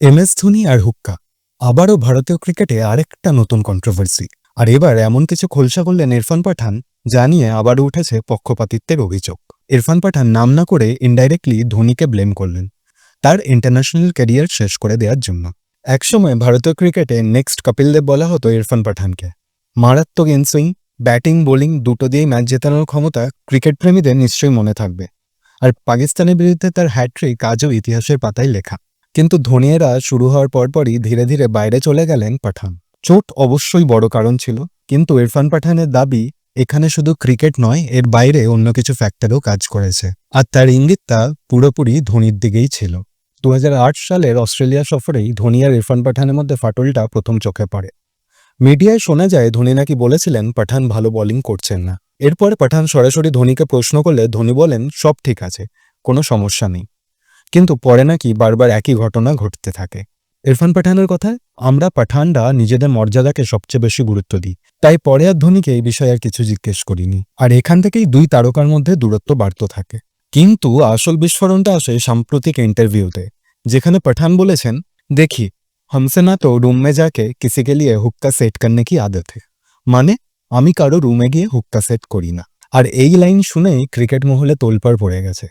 MS Dhoni আর হুক্কা আবারও ভারতীয় ক্রিকেটে আরেকটা নতুন কন্ট্রোভার্সি। আর এবার এমন কিছু খোলসা করলেন ইরফান পাঠান যা নিয়ে আবারও উঠেছে পক্ষপাতিত্বের অভিযোগ। ইরফান পাঠান নাম না করে ইনডাইরেক্টলি ধোনিকে ব্লেম করলেন তার ইন্টারন্যাশনাল ক্যারিয়ার শেষ করে দেওয়ার জন্য। একসময় ভারতীয় ক্রিকেটে নেক্সট কপিল দেব বলা হতো ইরফান পাঠানকে। মারাত্মক ইনসুইং, ব্যাটিং বোলিং দুটো দিয়েই ম্যাচ জেতানোর ক্ষমতা ক্রিকেট প্রেমীদের নিশ্চয়ই মনে থাকবে। আর পাকিস্তানের বিরুদ্ধে তার হ্যাট্রিক আজও ইতিহাসের পাতায় লেখা। কিন্তু ধোনিয়েরা শুরু হওয়ার পরপরই ধীরে ধীরে বাইরে চলে গেলেন পাঠান। চোট অবশ্যই বড় কারণ ছিল, কিন্তু ইরফান পাঠানের দাবি এখানে শুধু ক্রিকেট নয়, এর বাইরে অন্য কিছু ফ্যাক্টরও কাজ করেছে। আর তার ইঙ্গিতটা পুরোপুরি ধোনির দিকেই ছিল। 2008 সালের অস্ট্রেলিয়া সফরেই ধোনি আর ইরফান পাঠানের মধ্যে ফাটলটা প্রথম চোখে পড়ে। মিডিয়ায় শোনা যায় ধোনি নাকি বলেছিলেন পাঠান ভালো বোলিং করছেন না। এরপর পাঠান সরাসরি ধোনিকে প্রশ্ন করলে ধোনি বলেন সব ঠিক আছে, কোনো সমস্যা নেই। কিন্তু পরে নাকি বারবার একই ঘটনা ঘটতে থাকে। ইরফান পাঠানের কথায়, আমরা পাঠানরা নিজেদের মর্যাদাকে সবচেয়ে বেশি গুরুত্ব দিই, তাই পরে আর ধোনিকে এই বিষয়ে আর কিছু জিজ্ঞেস করিনি। আর এখান থেকেই দুই তারকার মধ্যে দূরত্ব বাড়তে থাকে। কিন্তু আসল বিস্ফোরণটা আসে সাম্প্রতিক ইন্টারভিউতে, যেখানে পাঠান বলেছেন, দেখি हमसे ना तो रूम में जाके किसी के लिए हुक्का सेट करने की आदत है। মানে আমি কারো রুমে গিয়ে হুক্কা সেট করি না। আর এই লাইন শুনেই ক্রিকেট মহলে তোলপাড় পড়ে গেছে।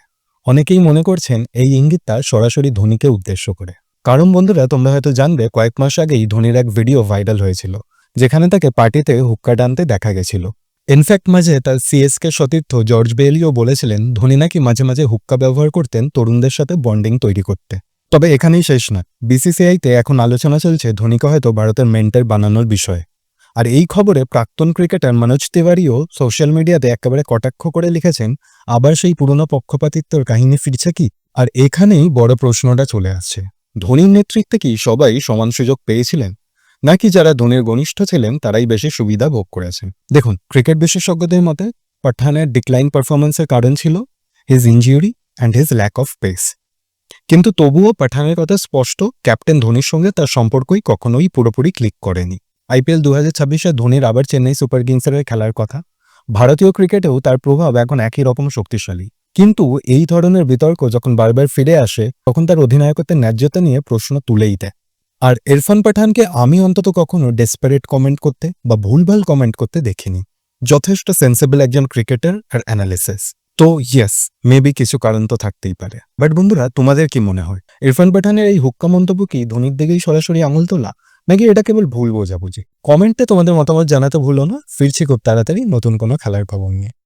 অনেকেই মনে করছেন এই ইঙ্গিতটা সরাসরি ধোনিকে উদ্দেশ্য করে। কারণ বন্ধুরা, তোমরা হয়তো জানবে কয়েক মাস আগেই ধোনির এক ভিডিও ভাইরাল হয়েছিল, যেখানে তাকে পার্টিতে হুক্কা টানতে দেখা গেছিল। ইনফ্যাক্ট মাঝে তার সিএসকে সতীর্থ জর্জ বেলিও বলেছিলেন ধোনি নাকি মাঝে মাঝে হুক্কা ব্যবহার করতেন তরুণদের সাথে বন্ডিং তৈরি করতে। তবে এখানেই শেষ না, বিসিসিআইতে এখন আলোচনা চলছে ধোনিকে হয়তো ভারতের মেন্টর বানানোর বিষয়ে। আর এই খবরে প্রাক্তন ক্রিকেটার মনোজ তিওয়ারিও সোশ্যাল মিডিয়াতে একেবারে কটাক্ষ করে লিখেছেন, আবার সেই পুরনো পক্ষপাতিত্বর কাহিনী ফিরছে কি? আর এখানেই বড় প্রশ্নটা চলে আসছে, ধোনির নেতৃত্বে কি সবাই সমান সুযোগ পেয়েছিলেন, নাকি যারা ধোনির ঘনিষ্ঠ ছিলেন তারাই বেশি সুবিধা ভোগ করেছেন? দেখুন, ক্রিকেট বিশেষজ্ঞদের মতে পাঠানের ডিক্লাইন পারফরমেন্সের কারণ ছিল his injury and his lack of pace. কিন্তু তবুও পাঠানের কথা স্পষ্ট, ক্যাপ্টেন ধোনির সঙ্গে তার সম্পর্কই কখনোই পুরোপুরি ক্লিক করেনি। আইপিএল 2026-এ ধোনির আবার চেন্নাই সুপার কিংসের হয়ে খেলার কথা। ভারতীয় ক্রিকেটেও তার প্রভাব এখন একই রকম শক্তিশালী। কিন্তু এই ধরনের বিতর্ক যখন বারবার ফিরে আসে, তখন তার অধিনায়কত্বের ন্যায্যতা নিয়ে প্রশ্ন তুলেই দেয়। আর ইরফান পাঠানকে আমি অন্তত কখনো ডেসপারেট কমেন্ট করতে বা ভুলভাল কমেন্ট করতে দেখিনি। যথেষ্ট সেন্সিবল একজন ক্রিকেটার আর অ্যানালিসিস। তো ইয়েস, মেবি কিছু কারণ তো থাকতেই পারে। বাট বন্ধুরা, তোমাদের কি মনে হয়, ইরফান পাঠানের এই হুক্কা মন্তব্য কি ধোনির দিকেই সরাসরি আঙুল তোলা, নাকি এটা কেবল ভুল বোঝাবুঝি? কমেন্টে তোমাদের মতামত জানাতে ভুলো না। ফিরছি খুব তাড়াতাড়ি নতুন কোনো খেলার খবর নিয়ে।